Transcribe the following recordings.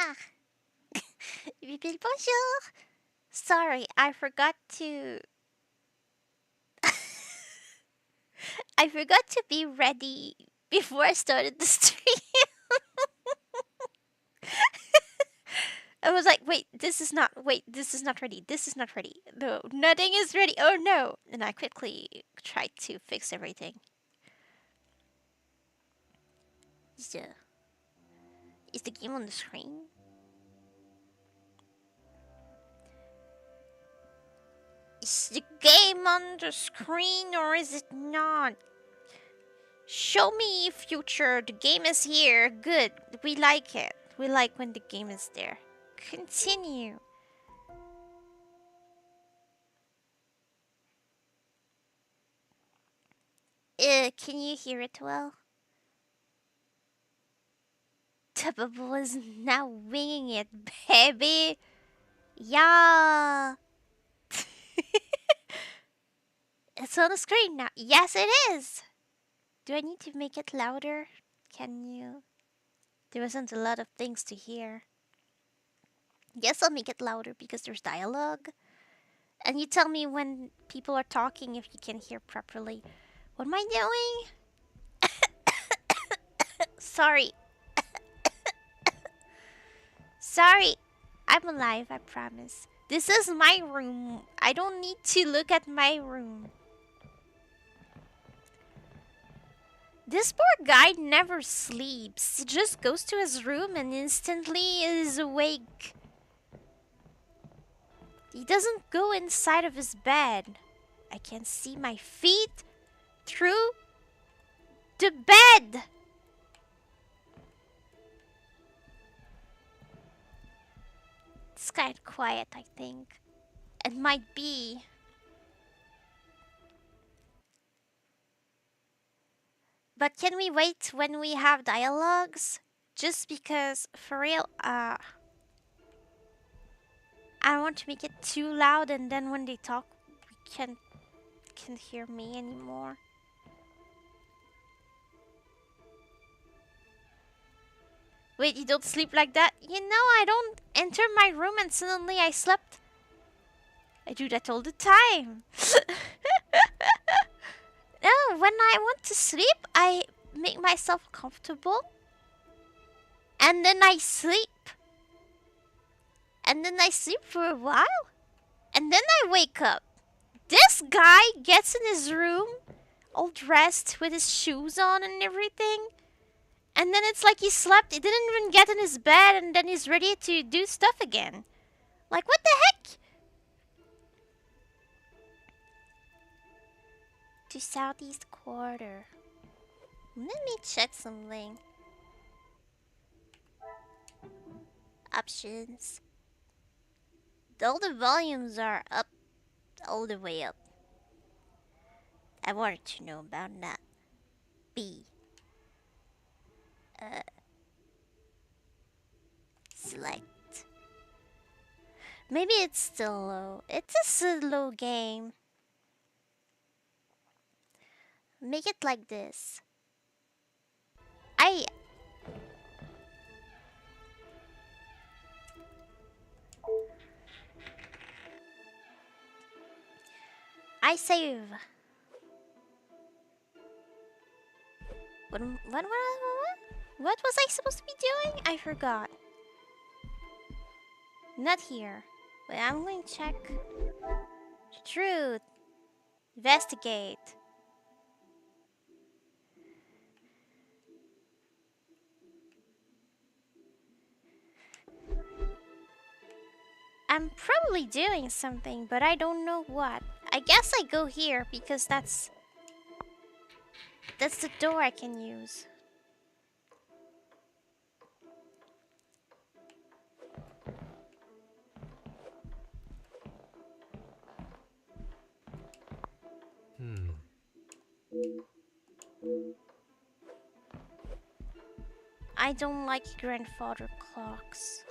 Bonsoir. Bonjour. Sorry, I forgot to. I forgot to be ready before I started the stream. I was like, wait, this is not ready. This is not ready. No, nothing is ready. Oh no. And I quickly tried to fix everything. Is the game on the screen? Is the game on the screen or is it not? Show me, future. The game is here. Good. We like it. We like when the game is there. Continue. Can you hear it well? The bubble is now winging it, baby. Yeah. It's on the screen now. Yes, it is. Do I need to make it louder? Can you? There wasn't a lot of things to hear. Yes, I'll make it louder because there's dialogue. And you tell me when people are talking if you can hear properly. What am I doing? Sorry. Sorry. I'm alive, I promise. This is my room. I don't need to look at my room. This poor guy never sleeps. He just goes to his room and instantly is awake. He doesn't go inside of his bed. I can see my feet through the bed. It's kind of quiet, I think. It might be. But can we wait when we have dialogues? Just because, for real, I don't want to make it too loud and then when they talk, we can't hear me anymore. Wait, you don't sleep like that? You know, I don't enter my room and suddenly I slept. I do that all the time. No, when I want to sleep, I make myself comfortable. And then I sleep. And then I sleep for a while. And then I wake up. This guy gets in his room, all dressed with his shoes on and everything. And then it's like he slept. He didn't even get in his bed and then he's ready to do stuff again. Like, what the heck? To southeast quarter. Let me check something. Options. All the volumes are up, all the way up. I wanted to know about that. B. Select. Maybe it's still low. It's a slow game. Make it like this. I save. What was I supposed to be doing? I forgot. Not here. But I'm going to check. Truth. Investigate. I'm probably doing something, but I don't know what. I guess I go here because that's the door I can use. I don't like grandfather clocks.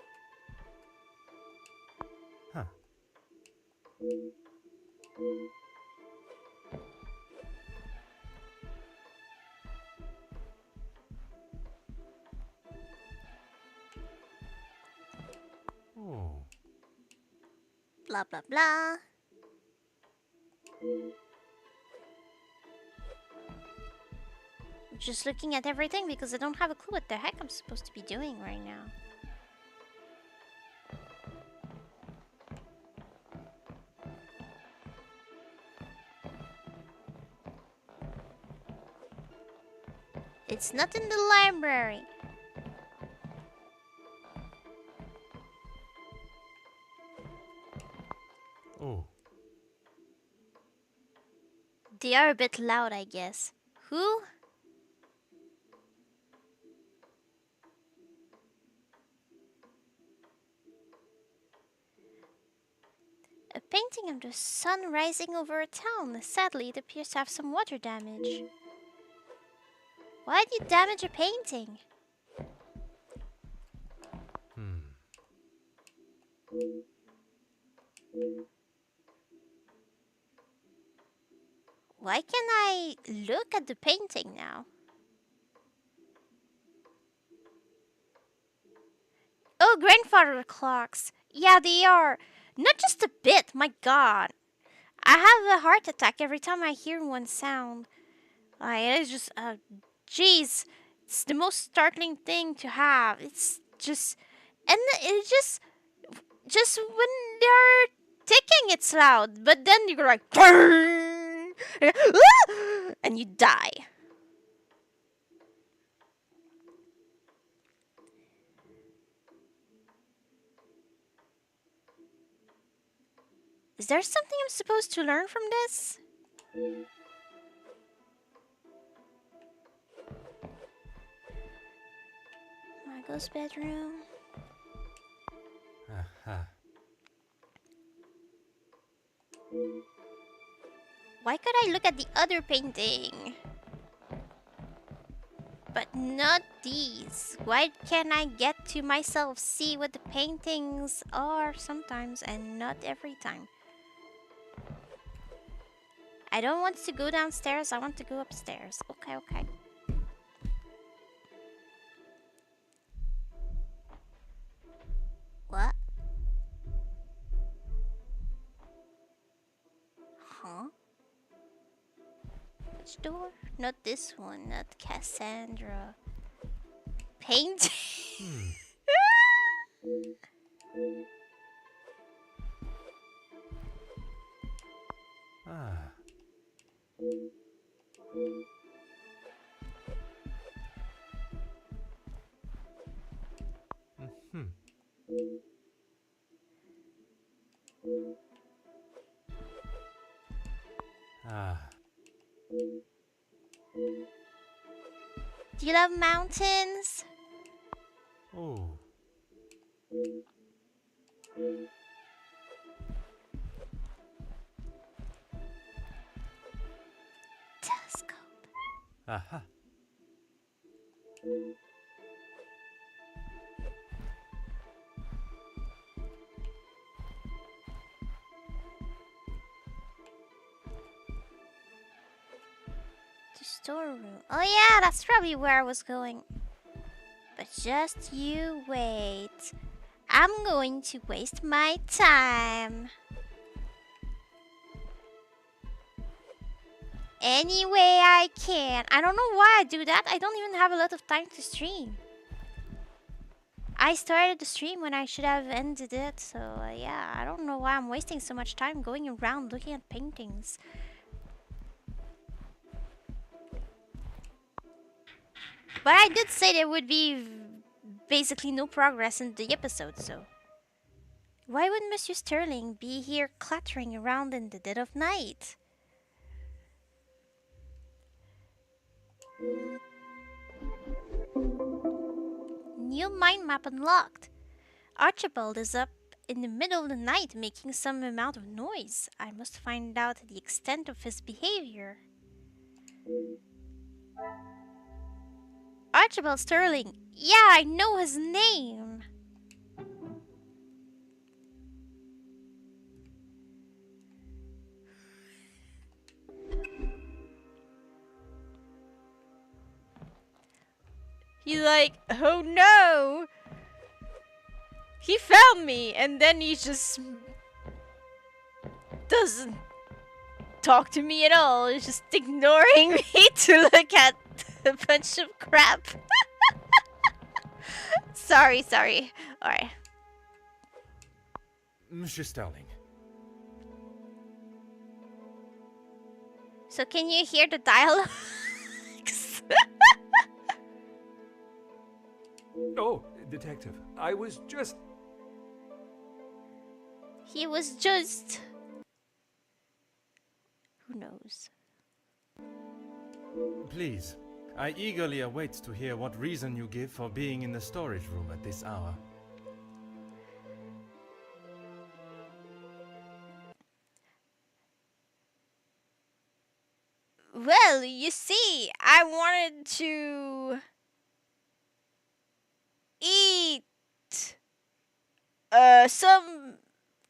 Huh. Blah, blah, blah. Just looking at everything because I don't have a clue what the heck I'm supposed to be doing right now. It's not in the library. Oh. They are a bit loud, I guess. Who? A painting of the sun rising over a town. Sadly, it appears to have some water damage. Why'd you damage a painting? Why can't I look at the painting now? Oh, grandfather clocks. Yeah, they are. Not just a bit, my god. I have a heart attack every time I hear one sound. It's just, jeez. It's the most startling thing to have. It's just, and it just when they're ticking, it's loud. But then you're like, and you die. Is there something I'm supposed to learn from this? Margot's bedroom. Why could I look at the other painting? But not these. Why can't I get to myself, see what the paintings are sometimes and not every time? I don't want to go downstairs, I want to go upstairs. Okay, okay. What? Huh? Which door? Not this one, not Cassandra. Paint? Do you love mountains? Oh. Telescope. Aha. The storeroom. Oh yeah, that's probably where I was going. But just you wait. I'm going to waste my time. Any way I can. I don't know why I do that. I don't even have a lot of time to stream. I started the stream when I should have ended it. So yeah, I don't know why I'm wasting so much time going around looking at paintings. But I did say there would be basically no progress in the episode, so... Why would Monsieur Sterling be here clattering around in the dead of night? New mind map unlocked. Archibald is up in the middle of the night making some amount of noise. I must find out the extent of his behavior. Archibald Sterling. Yeah, I know his name. He's like, oh no! He found me, and then he's just doesn't talk to me at all. He's just ignoring me to look at a bunch of crap. Sorry. Alright. Monsieur Sterling. So can you hear the dialogue? Oh, detective, I was just... He was just... Who knows? Please, I eagerly await to hear what reason you give for being in the storage room at this hour. Well, you see, I wanted to eat some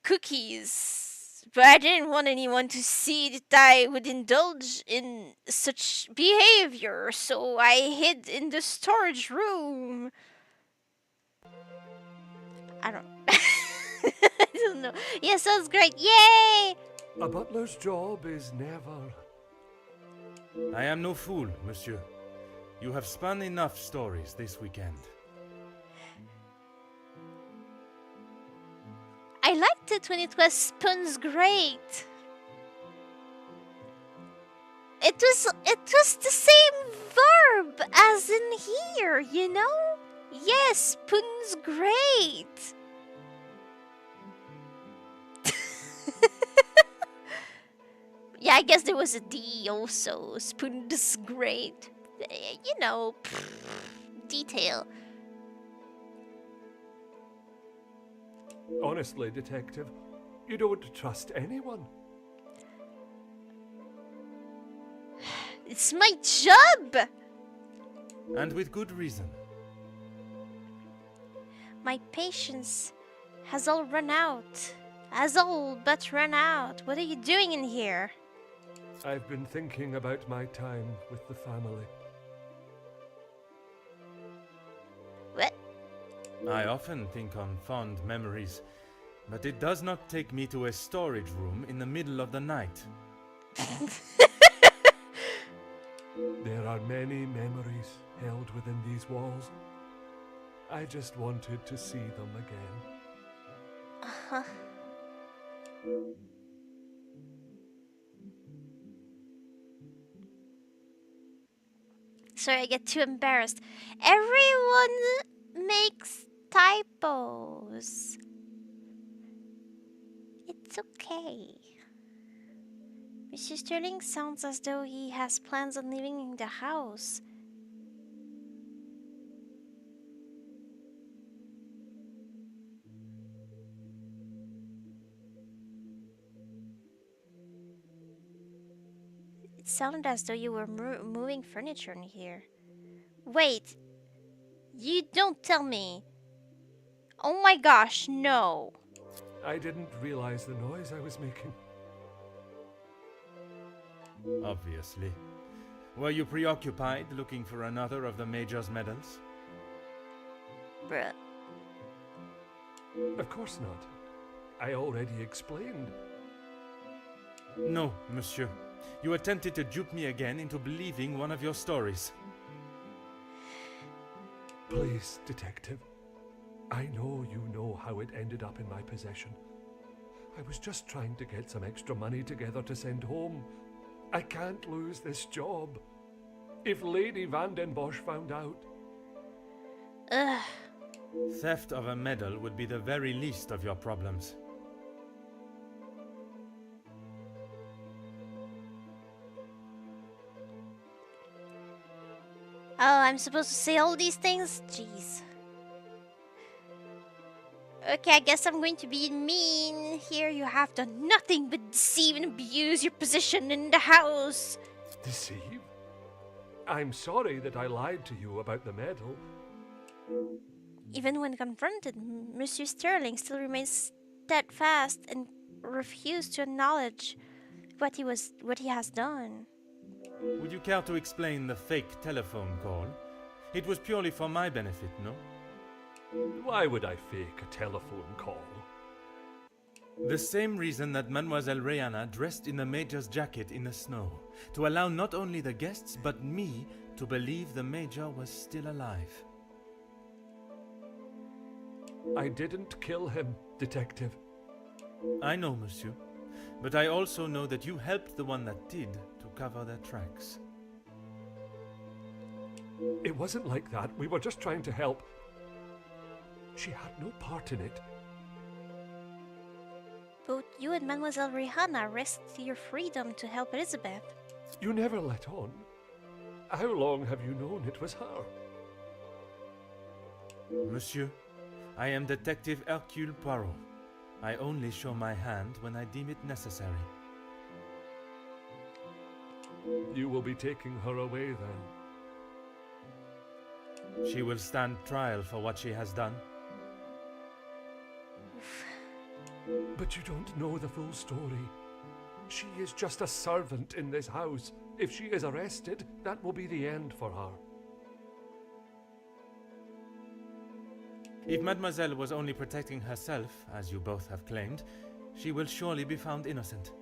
cookies, but I didn't want anyone to see that I would indulge in such behavior, so I hid in the storage room. I don't I don't know. Yeah, sounds great. Yay! A butler's job is never... I am no fool, monsieur. You have spun enough stories this weekend. I liked it when it was spun great. It was the same verb as in here, you know? Yes, spoon's great. Yeah, I guess there was a D also. Spoon's great. You know, detail. Honestly, detective, you don't trust anyone. It's my job! And with good reason. My patience has all run out. Has all but run out. What are you doing in here? I've been thinking about my time with the family. What? I often think on fond memories, but it does not take me to a storage room in the middle of the night. There are many memories held within these walls. I just wanted to see them again. Uh-huh. Sorry, I get too embarrassed. Everyone makes typos. It's okay. Mr. Sterling sounds as though he has plans on leaving the house. It sounded as though you were moving furniture in here. Wait, you don't tell me. Oh my gosh, no. I didn't realize the noise I was making. Obviously. Were you preoccupied looking for another of the Major's medals? Bruh. Of course not. I already explained. No, monsieur. You attempted to dupe me again into believing one of your stories. Please, detective. I know you know how it ended up in my possession. I was just trying to get some extra money together to send home. I can't lose this job. If Lady Van den Bosch found out... Ugh. Theft of a medal would be the very least of your problems. Oh, I'm supposed to say all these things? Jeez. Okay, I guess I'm going to be mean. Here you have done nothing but deceive and abuse your position in the house. Deceive? I'm sorry that I lied to you about the medal. Even when confronted, Monsieur Sterling still remains steadfast and refused to acknowledge what he has done. Would you care to explain the fake telephone call? It was purely for my benefit, no? Why would I fake a telephone call? The same reason that Mademoiselle Rihanna dressed in the Major's jacket in the snow, to allow not only the guests but me to believe the Major was still alive. I didn't kill him, Detective. I know, monsieur, but I also know that you helped the one that did to cover their tracks. It wasn't like that. We were just trying to help. She had no part in it. Both you and Mademoiselle Rihanna risked your freedom to help Elizabeth. You never let on. How long have you known it was her? Monsieur, I am Detective Hercule Poirot. I only show my hand when I deem it necessary. You will be taking her away then. She will stand trial for what she has done. But you don't know the full story. She is just a servant in this house. If she is arrested, that will be the end for her. If Mademoiselle was only protecting herself, as you both have claimed, she will surely be found innocent.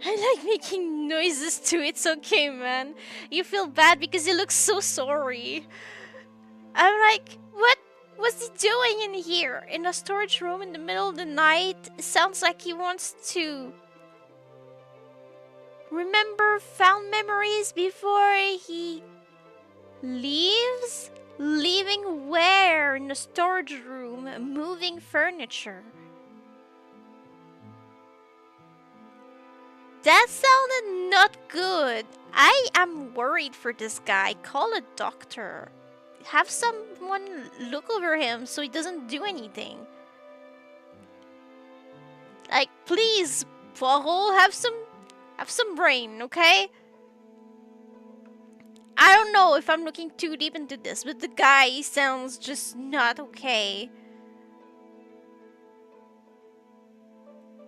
I like making noises too. It's okay, man. You feel bad because you look so sorry. I'm like, what was he doing in here? In a storage room in the middle of the night? It sounds like he wants to remember found memories before he leaves? Leaving where? In the storage room, moving furniture. That sounded not good. I am worried for this guy. Call a doctor. Have someone look over him so he doesn't do anything. Like, please, Poirot, have some brain, okay? I don't know if I'm looking too deep into this, but the guy sounds just not okay.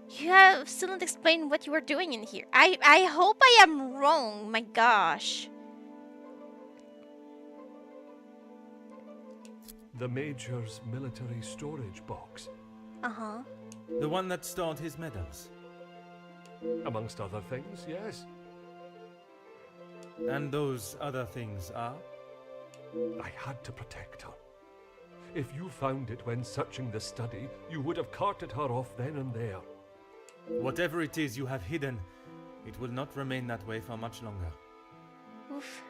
You have still not explained what you were doing in here. I hope I am wrong, my gosh. The Major's military storage box. Uh-huh. The one that stored his medals. Amongst other things, yes. And those other things are? I had to protect her. If you found it when searching the study, you would have carted her off then and there. Whatever it is you have hidden, it will not remain that way for much longer. Oof.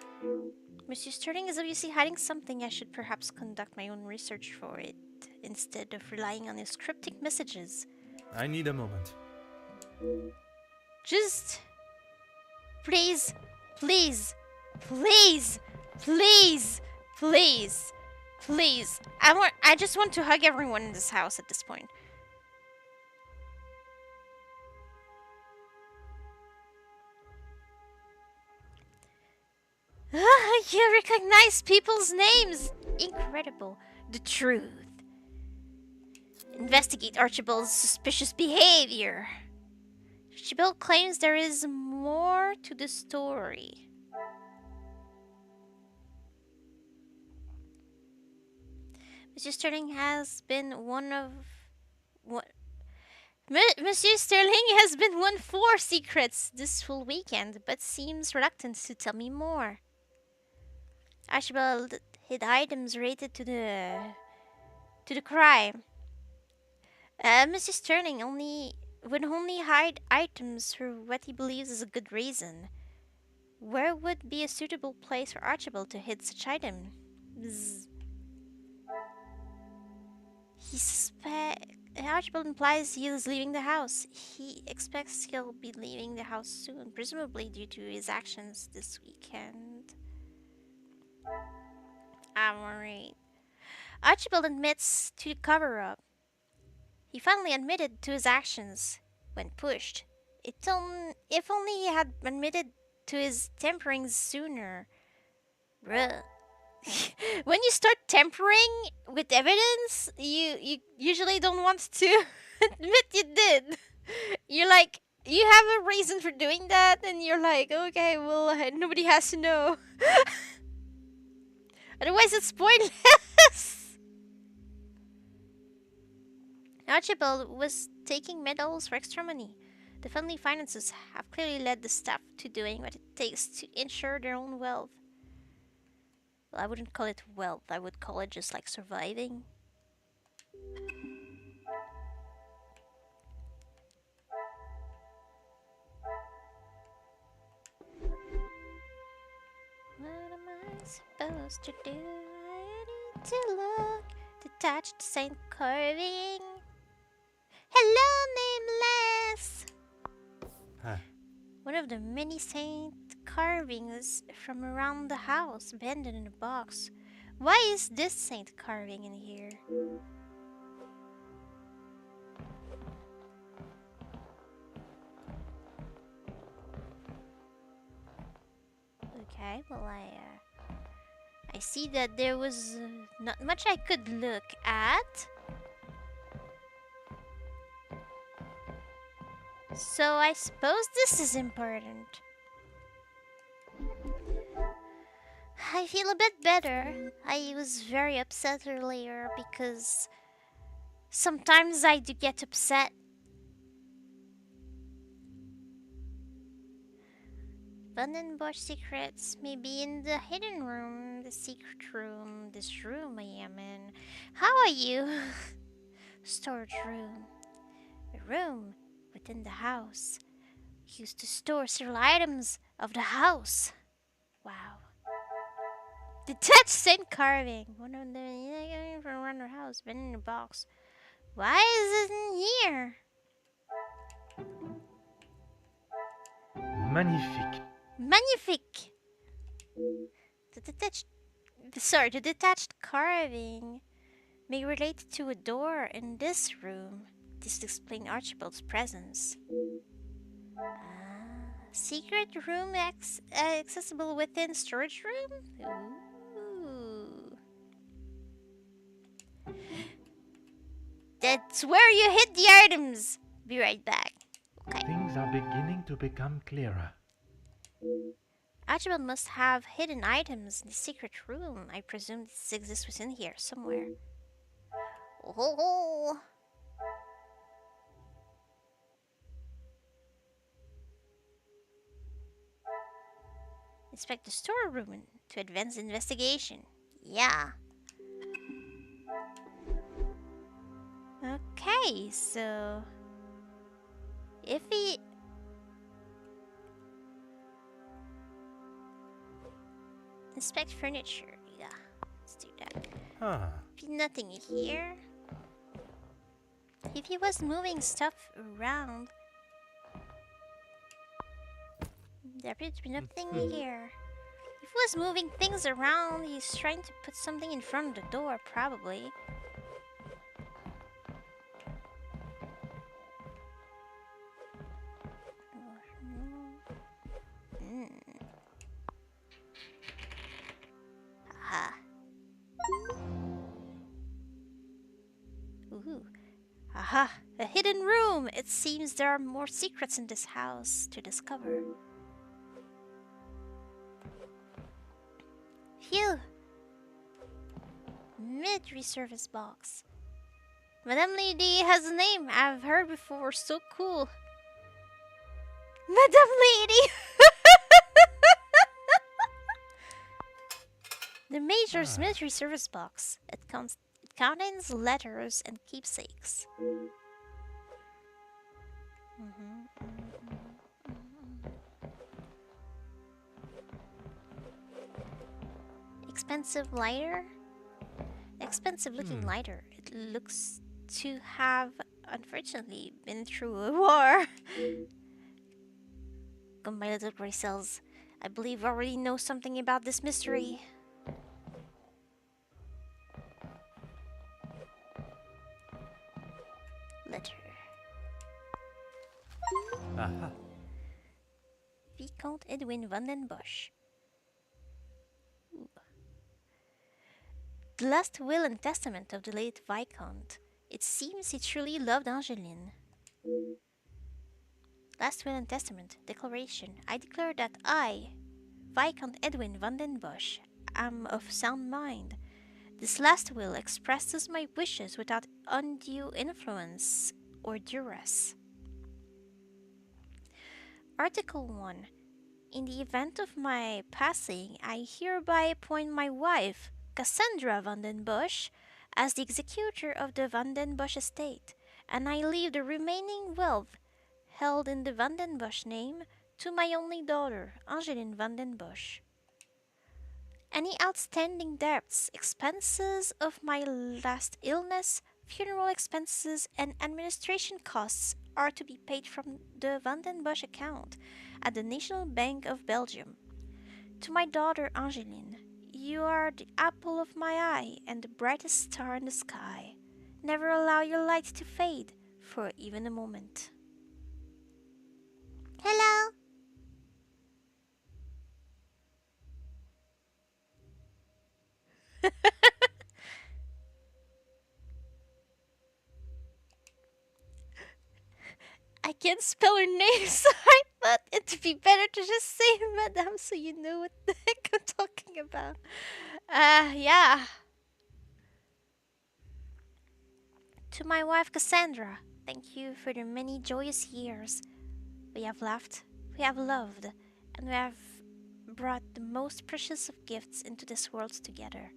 Monsieur Sterling is obviously hiding something. I should perhaps conduct my own research for it, instead of relying on his cryptic messages. I need a moment. Just... Please, please, please, please, please, please. I just want to hug everyone in this house at this point. You recognize people's names! Incredible. The truth. Investigate Archibald's suspicious behavior. Archibald claims there is more to the story. Monsieur Sterling has been one of... What? Monsieur Sterling has been one for secrets this full weekend, but seems reluctant to tell me more. Archibald hid items related to the crime. Monsieur Sterling would only hide items for what he believes is a good reason. Where would be a suitable place for Archibald to hide such items? Archibald implies he is leaving the house. He expects he'll be leaving the house soon, presumably due to his actions this weekend. I'm worried. Archibald admits to the cover-up. He finally admitted to his actions when pushed. If only he had admitted to his tampering sooner. Bruh. When you start tampering with evidence, you usually don't want to admit you did. You're like, you have a reason for doing that, and you're like, okay, well, nobody has to know. Otherwise, it's pointless. Archibald was taking medals for extra money. The family finances have clearly led the staff to doing what it takes to ensure their own wealth. Well, I wouldn't call it wealth, I would call it just like surviving. What am I supposed to do? I need to look. Detached saint carving. Hello, nameless! Huh. One of the many saint carvings from around the house, abandoned in a box. Why is this saint carving in here? Okay, well I see that there was not much I could look at. So I suppose this is important. I feel a bit better. I was very upset earlier because sometimes I do get upset. Vandenbosch secrets may be in the hidden room, the secret room, this room I am in. How are you? Storage room. A room within the house. Used to store several items of the house. Wow. Detached saint carving. One of the from around the house, been in a box. Why is it in here? Magnifique. Magnifique. The detached carving may relate to a door in this room. This explains Archibald's presence. Secret room accessible within storage room? Ooh. That's where you hid the items. Be right back. Okay. Things are beginning to become clearer. Archibald must have hidden items in the secret room. I presume this exists within here somewhere. Oh. Inspect the storeroom to advance the investigation. Yeah. Okay, so if he inspect furniture, yeah, let's do that. Huh. Nothing here. If he was moving stuff around, there appears to be nothing here. If he was moving things around, he's trying to put something in front of the door, probably. Aha. Ooh. Aha! A hidden room! It seems there are more secrets in this house to discover. Phew! Mid-reservice box. Madame Lady has a name I've heard before. So cool. Madame Lady! The Major's military service box. It contains letters and keepsakes. Expensive lighter? Expensive looking lighter. It looks to have, unfortunately, been through a war. Come, my little gray cells. I believe I already know something about this mystery. Letter. Aha. Vicomte Edwin Vandenbosch. The last will and testament of the late Viscount. It seems he truly loved Angeline. Last will and testament. Declaration. I declare that I, Viscount Edwin Vandenbosch, am of sound mind, This last will expresses my wishes without undue influence or duress. Article 1. In the event of my passing, I hereby appoint my wife, Cassandra Vandenbush, as the executor of the Vandenbush estate, and I leave the remaining wealth held in the Vandenbush name to my only daughter, Angeline Vandenbush. Any outstanding debts, expenses of my last illness, funeral expenses, and administration costs are to be paid from the Vandenbush account at the National Bank of Belgium. To my daughter Angeline, you are the apple of my eye and the brightest star in the sky. Never allow your light to fade for even a moment. Hello. I can't spell her name, so I thought it'd be better to just say Madame so you know what the heck I'm talking about. Yeah. To my wife Cassandra, thank you for the many joyous years. We have laughed, we have loved, and we have brought the most precious of gifts into this world together.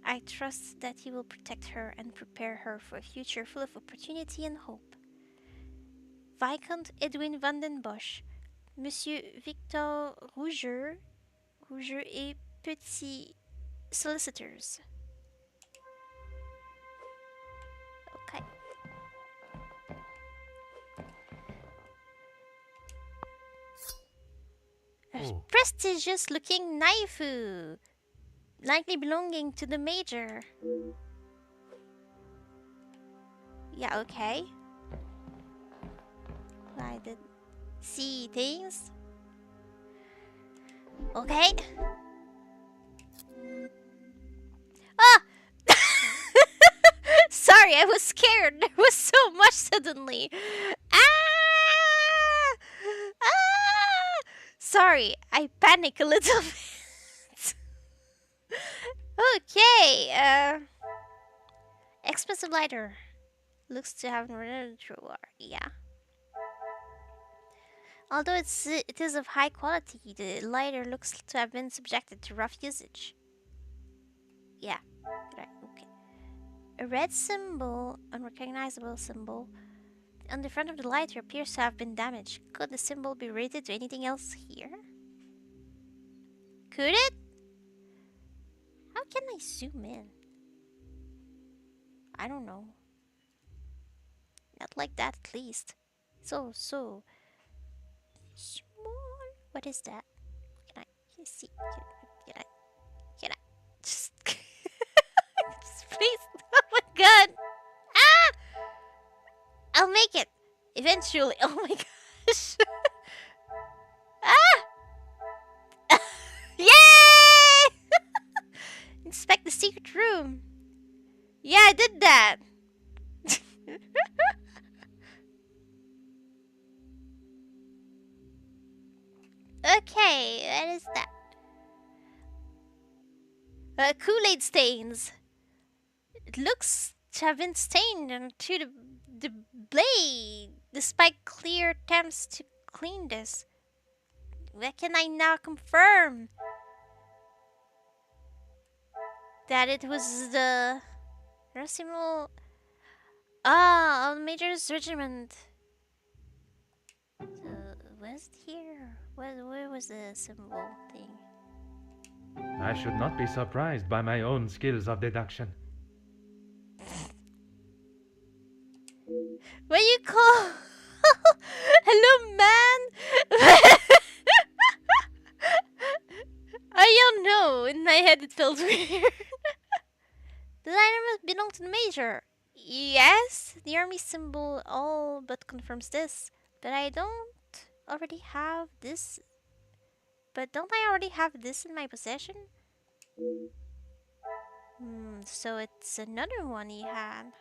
I trust that you will protect her and prepare her for a future full of opportunity and hope. Viscount Edwin Vandenbosch, Monsieur Victor Rouger et Petit Solicitors. Okay. A Oh. prestigious looking naifu, likely belonging to the major. Yeah, okay. I did see things. Okay. Ah! Sorry, I was scared. There was so much suddenly. Ah! Ah! Sorry, I panic a little bit. Okay, expensive lighter. Looks to have a drawer. Yeah. Although it is of high quality, the lighter looks to have been subjected to rough usage. Yeah. Right. Okay. A red symbol, unrecognizable symbol, on the front of the lighter appears to have been damaged. Could the symbol be related to anything else here? Could it? How can I zoom in? I don't know. Not like that, at least. So small. What is that? Can I see? Can I just, just please? Oh my god! Ah! I'll make it eventually. Oh my gosh! Ah! Yay! Inspect the secret room. Yeah, I did that. Okay, what is that? Kool-Aid stains. It looks to have been stained onto the blade, despite clear attempts to clean this. What can I now confirm? That it was the Racimo of the Major's regiment. So, was it here? Where was the symbol thing? I should not be surprised by my own skills of deduction. What you call? Hello, man. I don't know. In my head, it felt weird. The item must belong to the major. Yes, the army symbol all but confirms this. But I don't already have this. But don't I already have this in my possession? So it's another one he had.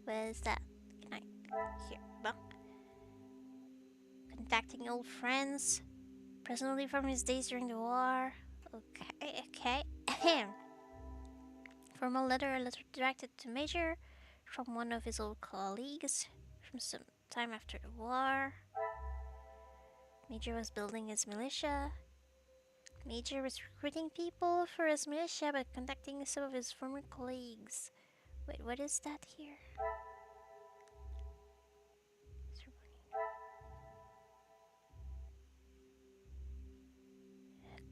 What is that? Can I Here, well, contacting old friends, presumably from his days during the war. Okay. Formal letter, a letter directed to Major from one of his old colleagues from some time after the war. Major was building his militia. Major was recruiting people for his militia but contacting some of his former colleagues. Wait, what is that here?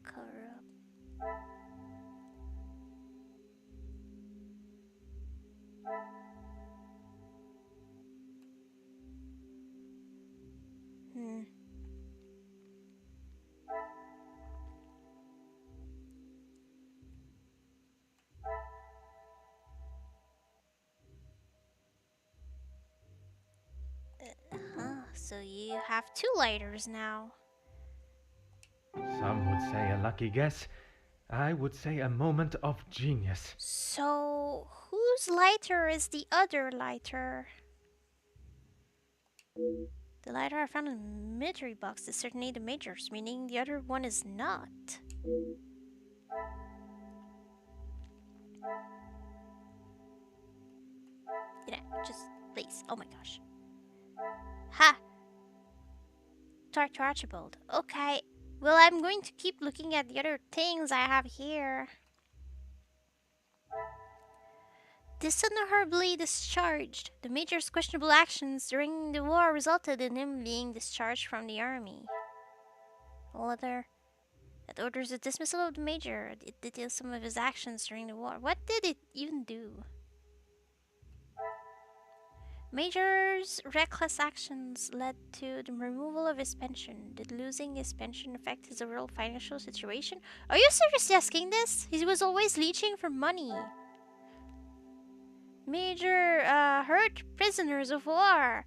Cover up. Hmm. So you have two lighters now. Some would say a lucky guess. I would say a moment of genius. So whose lighter is the other lighter? The lighter I found in the military box is certainly the Major's, meaning the other one is not. Just please. Oh my gosh. Ha! Talk to Archibald. Okay. Well, I'm going to keep looking at the other things I have here. Dishonorably discharged. The Major's questionable actions during the war resulted in him being discharged from the army. A letter that orders the dismissal of the Major. It details some of his actions during the war. What did it even do? Major's reckless actions led to the removal of his pension. Did losing his pension affect his overall financial situation? Are you seriously asking this? He was always leeching for money. Major hurt prisoners of war.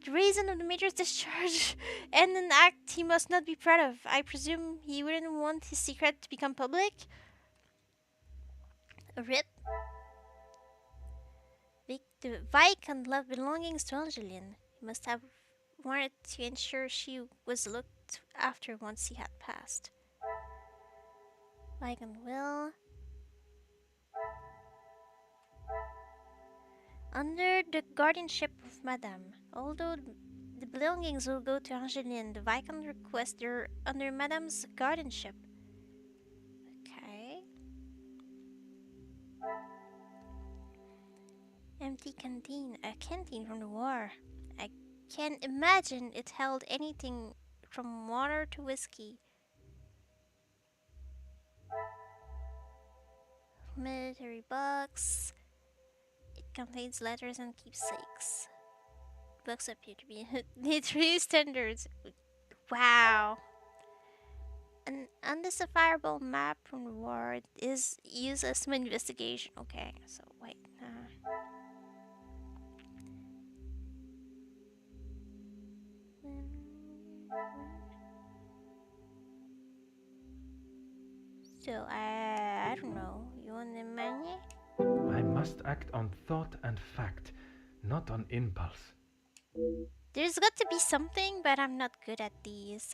The reason of the Major's discharge and an act he must not be proud of. I presume he wouldn't want his secret to become public? A rip. The Viscount left belongings to Angeline. He must have wanted to ensure she was looked after once he had passed. Viscount will. Under the guardianship of Madame. Although the belongings will go to Angeline, the Viscount requests they're under Madame's guardianship. Okay. Empty canteen. A canteen from the war. I can't imagine it held anything from water to whiskey. Military box. It contains letters and keepsakes. Books appear to be military standards. Wow. An undecipherable map from the war is used as some investigation. Okay, so wait. So I don't know. You want the money? I must act on thought and fact, not on impulse. There's got to be something, but I'm not good at these.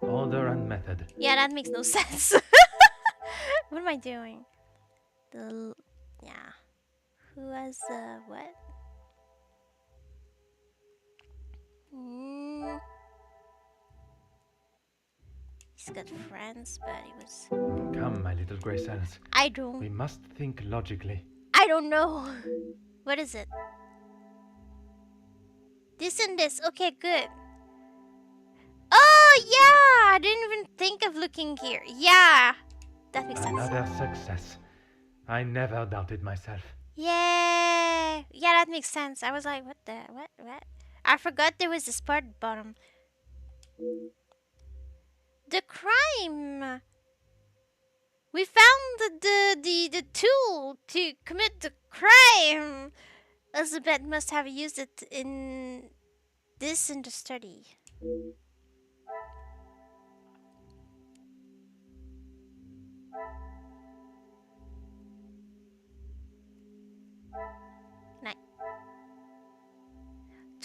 Order and method. Yeah, that makes no sense. What am I doing? Yeah. Who has what? He's got friends, but he was. Come, my little grey cells. I don't. We must think logically. I don't know. What is it? This and this. Okay, good. Oh yeah! I didn't even think of looking here. Yeah, that makes sense. Another success. I never doubted myself. Yeah, that makes sense. I was like, what? I forgot there was this part at the bottom. The crime. We found the tool to commit the crime. Elizabeth must have used it in the study.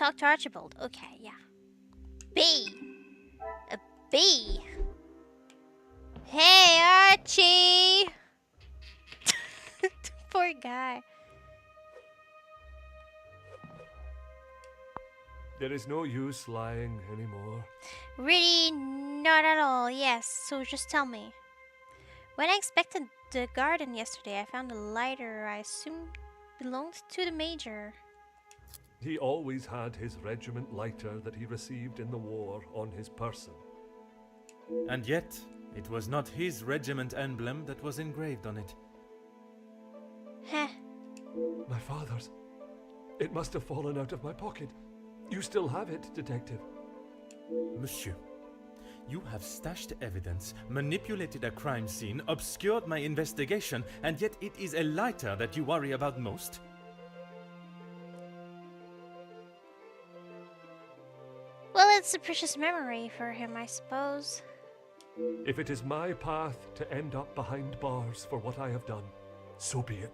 talk to Archibald. Okay, yeah. B. A B. Hey, Archie! Poor guy. There is no use lying anymore. Really, not at all. Yes, so just tell me. When I inspected the garden yesterday, I found a lighter I assumed belonged to the Major. He always had his regiment lighter that he received in the war on his person. And yet, it was not his regiment emblem that was engraved on it. Heh. My father's. It must have fallen out of my pocket. You still have it, Detective. Monsieur, you have stashed evidence, manipulated a crime scene, obscured my investigation, and yet it is a lighter that you worry about most? Well, it's a precious memory for him, I suppose. If it is my path to end up behind bars for what I have done, so be it.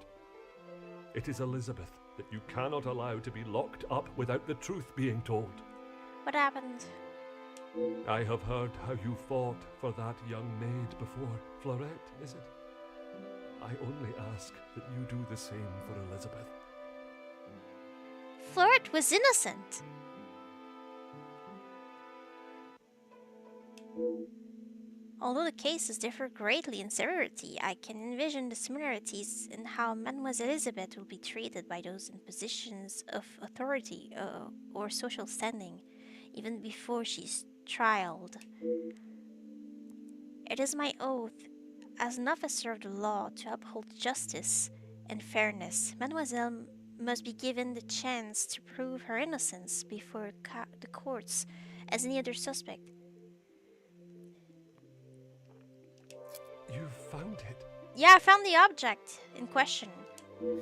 It is Elizabeth that you cannot allow to be locked up without the truth being told. What happened? I have heard how you fought for that young maid before. Florette, is it? I only ask that you do the same for Elizabeth. Florette was innocent. Although the cases differ greatly in severity, I can envision the similarities in how Mademoiselle Elizabeth will be treated by those in positions of authority or social standing, even before she's trialed. It is my oath, as an officer of the law, to uphold justice and fairness. Mademoiselle must be given the chance to prove her innocence before the courts as any other suspect. You found it? Yeah, I found the object in question.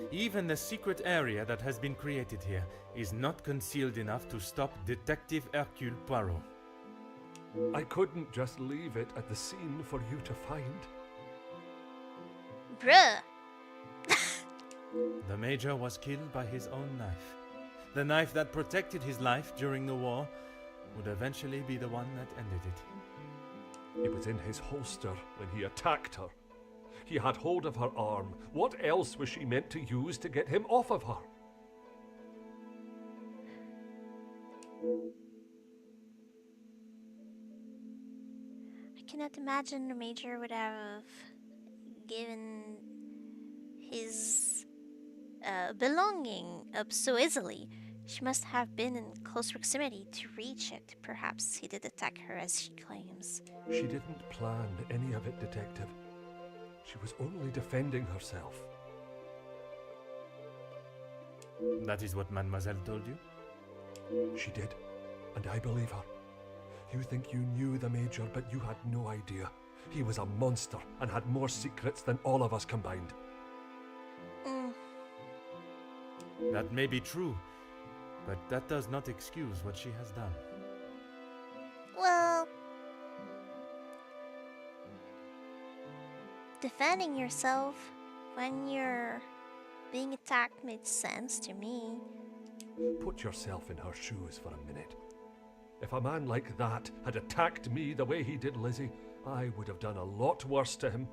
Even the secret area that has been created here is not concealed enough to stop Detective Hercule Poirot. I couldn't just leave it at the scene for you to find. Bruh. The Major was killed by his own knife. The knife that protected his life during the war would eventually be the one that ended it. It was in his holster when he attacked her. He had hold of her arm. What else was she meant to use to get him off of her? I cannot imagine the Major would have given his belonging up so easily. She must have been in close proximity to reach it. Perhaps he did attack her as she claims. She didn't plan any of it, Detective. She was only defending herself. That is what Mademoiselle told you? She did, and I believe her. You think you knew the Major, but you had no idea. He was a monster and had more secrets than all of us combined. That may be true, but that does not excuse what she has done. Well, defending yourself when you're being attacked makes sense to me. Put yourself in her shoes for a minute. If a man like that had attacked me the way he did Lizzie, I would have done a lot worse to him.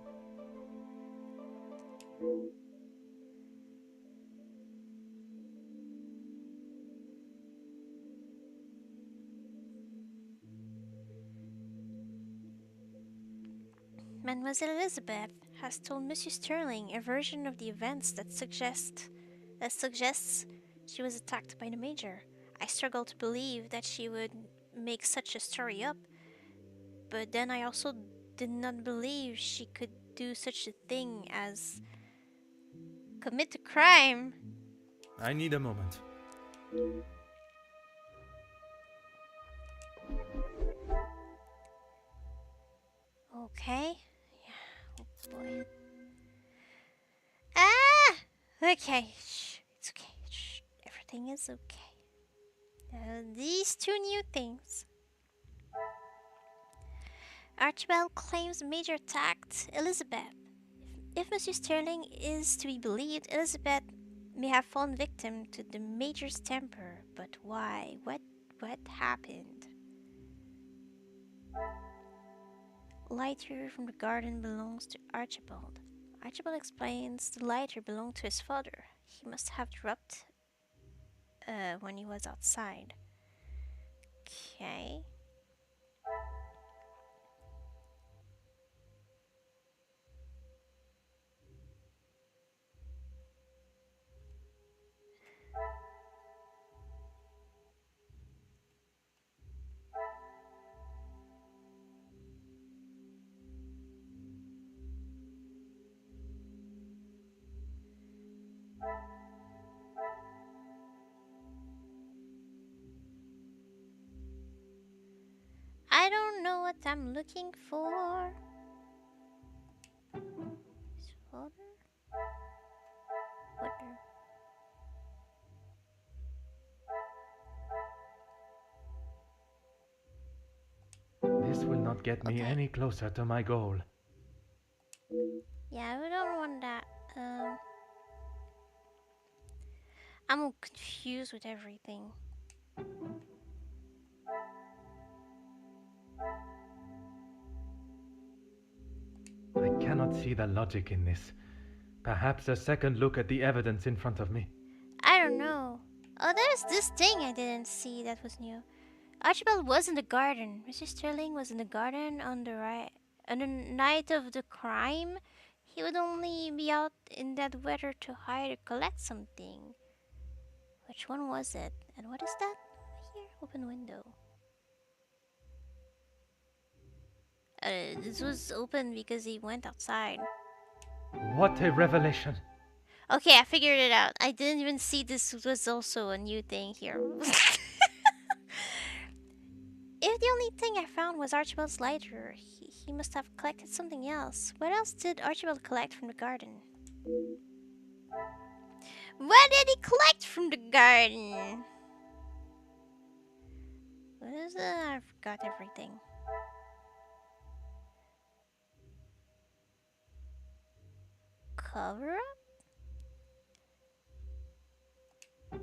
Mademoiselle Elizabeth has told Monsieur Sterling a version of the events that suggests she was attacked by the Major. I struggle to believe that she would make such a story up, but then I also did not believe she could do such a thing as commit a crime. I need a moment. Okay. Yeah. Oh boy. Ah! Okay. Shh. It's okay. Shh. Everything is okay. These two new things. Archibald claims Major attacked Elizabeth. If Monsieur Sterling is to be believed, Elizabeth may have fallen victim to the Major's temper, but why? What happened? Lighter from the garden belongs to Archibald. Archibald explains the lighter belonged to his father. He must have dropped when he was outside. Okay. I don't know what I'm looking for. His father? What This will not get me Okay. any closer to my goal. Yeah, we don't want that. I'm confused with everything. I cannot see the logic in this. Perhaps a second look at the evidence in front of me. I don't know. Oh, there's this thing I didn't see that was new. Archibald was in the garden. Mr. Sterling was in the garden on the night of the crime. He would only be out in that weather to hide or collect something. Which one was it? And what is that here? Open window. This was open because he went outside. What a revelation! Okay, I figured it out. I didn't even see this was also a new thing here. If the only thing I found was Archibald's lighter, he must have collected something else. What else did Archibald collect from the garden? What did he collect from the garden? What is it? I forgot everything. Cover up?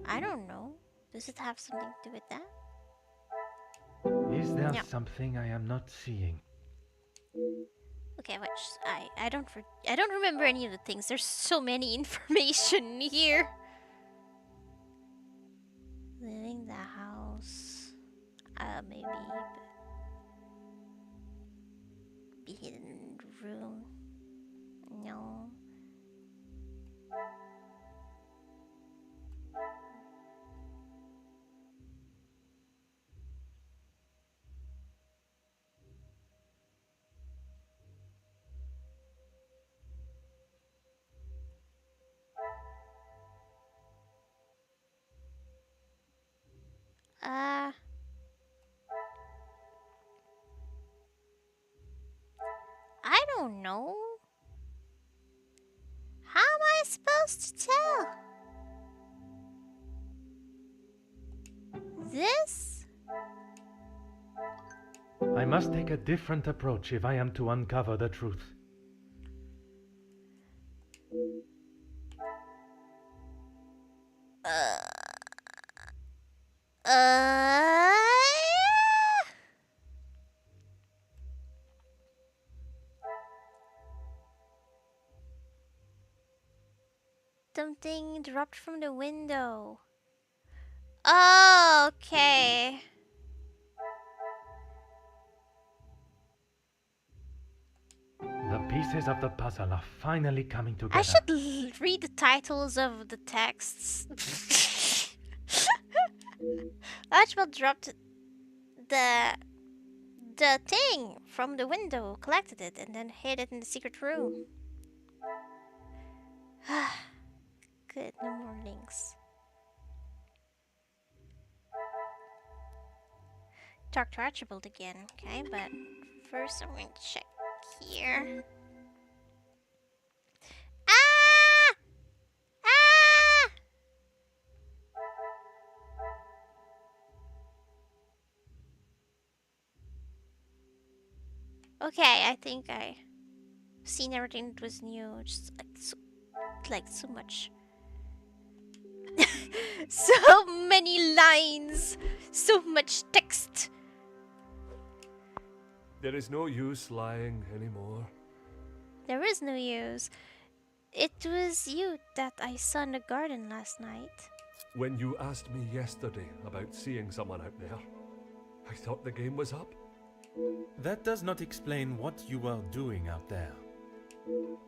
I don't know. Does it have something to do with that? Is there No. something I am not seeing? Okay, which I don't remember any of the things. There's so many information here. Leaving the house. Maybe be hidden in the room. No. I don't know. How am I supposed to tell? This? I must take a different approach if I am to uncover the truth. Uh, Something dropped from the window. Oh, okay. The pieces of the puzzle are finally coming together. I should read the titles of the texts. Archibald dropped the thing from the window, collected it, and then hid it in the secret room. Good, no more links. Talk to Archibald again, okay? But first I'm going to check here. Ah! Ah! Okay, I think I've seen everything that was new. Just like so much. So many lines, so much text. There is no use lying anymore. There is no use. It was you that I saw in the garden last night. When you asked me yesterday about seeing someone out there, I thought the game was up. That does not explain what you were doing out there.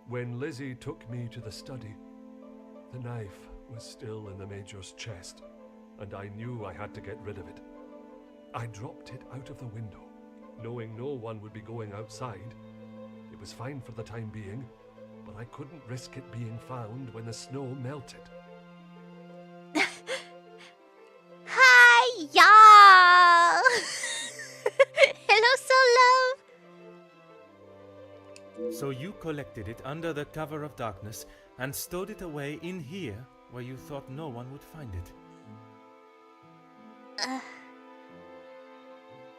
When Lizzie took me to the study, the knife was still in the Major's chest, and I knew I had to get rid of it. I dropped it out of the window, knowing no one would be going outside. It was fine for the time being, but I couldn't risk it being found when the snow melted. Hi, y'all! Hello, Solo! So you collected it under the cover of darkness and stowed it away in here where you thought no one would find it.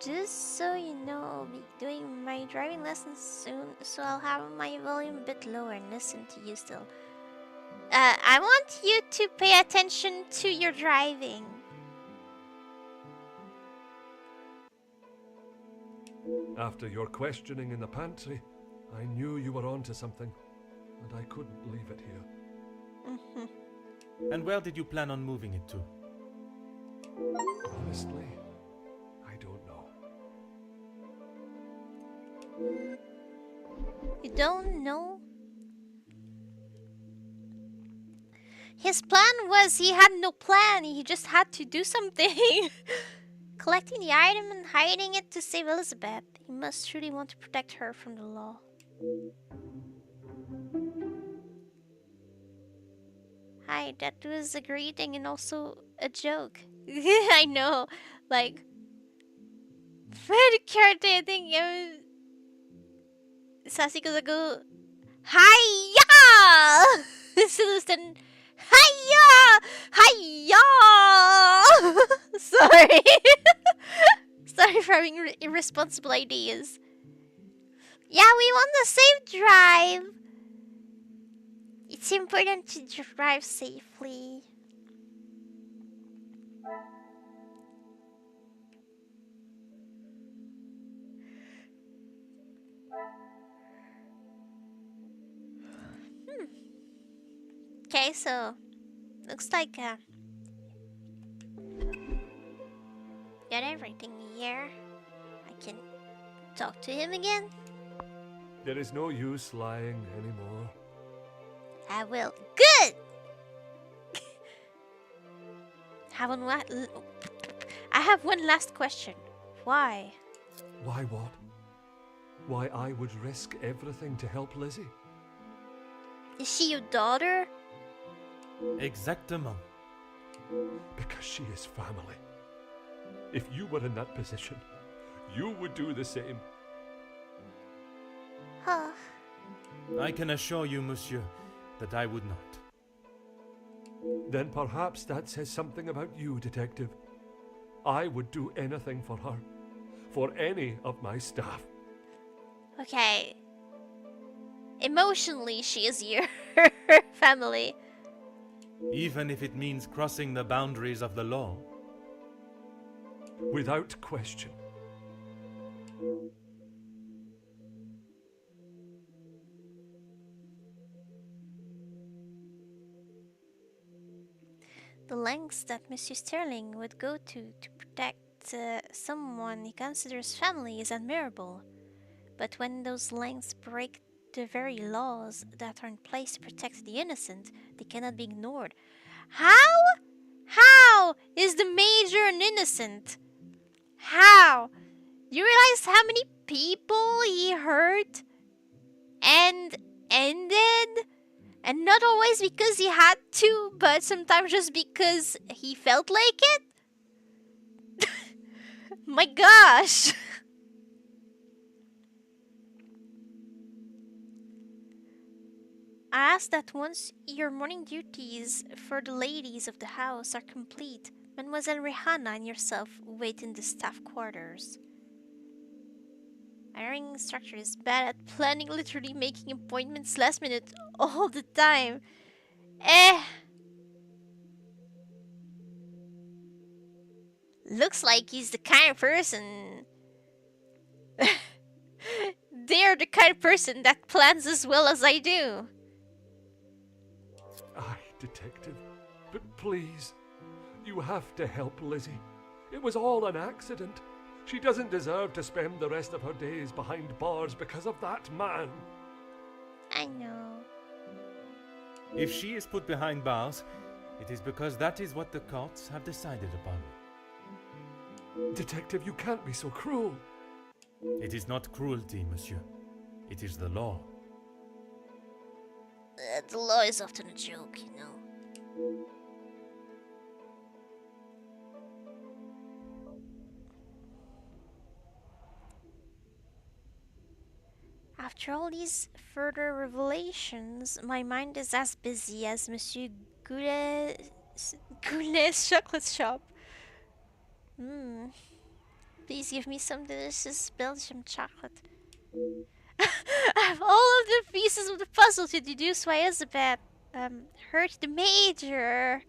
Just so you know, I'll be doing my driving lessons soon, so I'll have my volume a bit lower and listen to you still. I want you to pay attention to your driving. After your questioning in the pantry, I knew you were onto something, and I couldn't leave it here. And where did you plan on moving it to? Honestly, I don't know. You don't know? His plan was he had no plan, he just had to do something. Collecting the item and hiding it to save Elizabeth. He must truly want to protect her from the law. Hi, that was a greeting and also a joke. I know, like... Very character, I think Sassy ko go, Hiya! Celestin, Hiya! Hiya! Sorry. Sorry for having irresponsible ideas. Yeah, we want the safe drive. It's important to drive safely. Okay, so looks like got everything here. I can talk to him again. There is no use lying anymore. I will. Good. I have one last question. Why? Why what? Why I would risk everything to help Lizzie? Is she your daughter? Exactement. Because she is family. If you were in that position, you would do the same. Huh. I can assure you, monsieur, that I would not. Then perhaps that says something about you, Detective. I would do anything for her. For any of my staff. Okay. Emotionally, she is your family. Even if it means crossing the boundaries of the law. Without question. The lengths that Monsieur Sterling would go to protect someone he considers family is admirable. But when those lengths break the very laws that are in place to protect the innocent, they cannot be ignored. How? How is the Major an innocent? How? Do you realize how many people he hurt and ended? And not always because he had to, but sometimes just because he felt like it? My gosh! I ask that once your morning duties for the ladies of the house are complete, Mademoiselle Rihanna and yourself wait in the staff quarters. Hiring instructor is bad at planning, literally making appointments last minute all the time. Looks like he's the kind of person. They're the kind of person that plans as well as I do. Aye, Detective. But please, you have to help Lizzie. It was all an accident. She doesn't deserve to spend the rest of her days behind bars because of that man. I know. If she is put behind bars, it is because that is what the courts have decided upon. Detective, you can't be so cruel. It is not cruelty, monsieur. It is the law. The law is often a joke, you know. After all these further revelations, my mind is as busy as Monsieur Goulet's chocolate shop. Please give me some delicious Belgian chocolate. I have all of the pieces of the puzzle to deduce why Elizabeth hurt the major.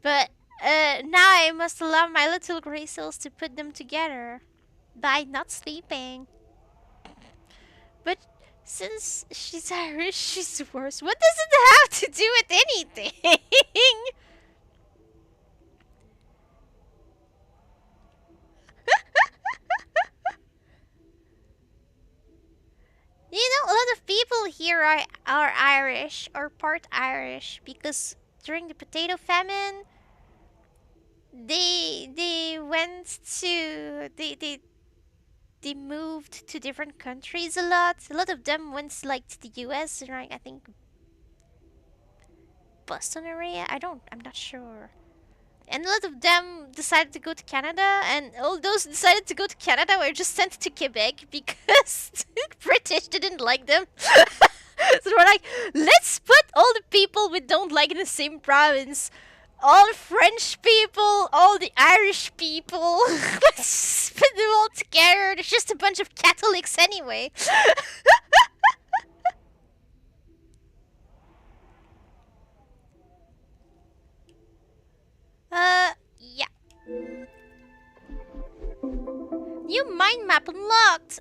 But now I must allow my little gray cells to put them together by not sleeping. But since she's Irish, she's worse. What does it have to do with anything? You know, a lot of people here are Irish or part Irish because during the potato famine, they went to they moved to different countries a lot. A lot of them went like to the US, right? I think Boston area. I'm not sure. And a lot of them decided to go to Canada, and all those who decided to go to Canada were just sent to Quebec because the British didn't like them. So we're like, let's put all the people we don't like in the same province. All the French people, all the Irish people. Let's put them all together. There's just a bunch of Catholics anyway. Yeah. New mind map unlocked!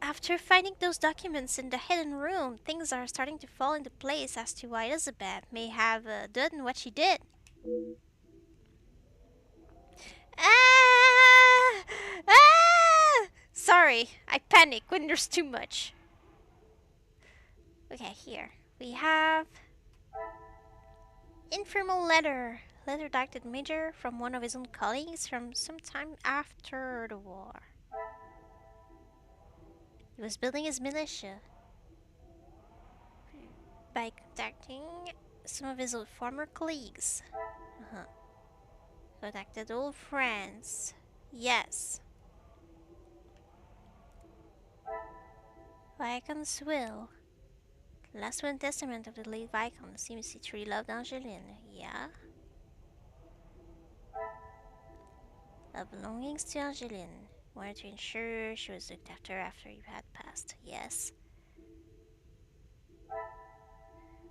After finding those documents in the hidden room, things are starting to fall into place as to why Elizabeth may have done what she did. Ah! Ah! Sorry, I panic when there's too much. Okay, here. We have... informal letter. Letter directed Major from one of his own colleagues from some time after the war. He was building his militia by contacting some of his old former colleagues. Contacted old friends. Yes. Viscount's will. Last will and testament of the late Viscount seems he truly loved Angeline. Yeah. Of belongings to Angeline. Wanted to ensure she was looked after he had passed. Yes.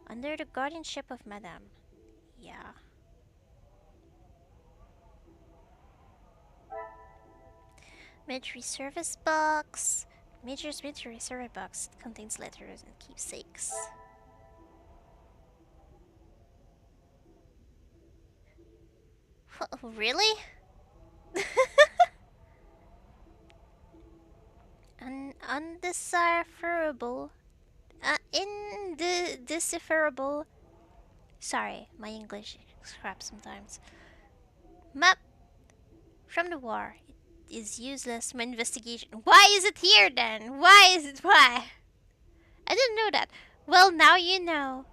Under the guardianship of Madame. Yeah. Military service box. Major's military service box. It contains letters and keepsakes. Really? An undecipherable. Indecipherable. Sorry, my English is crap sometimes. Map from the war. It is useless for my investigation. Why is it here then? Why? I didn't know that. Well, now you know.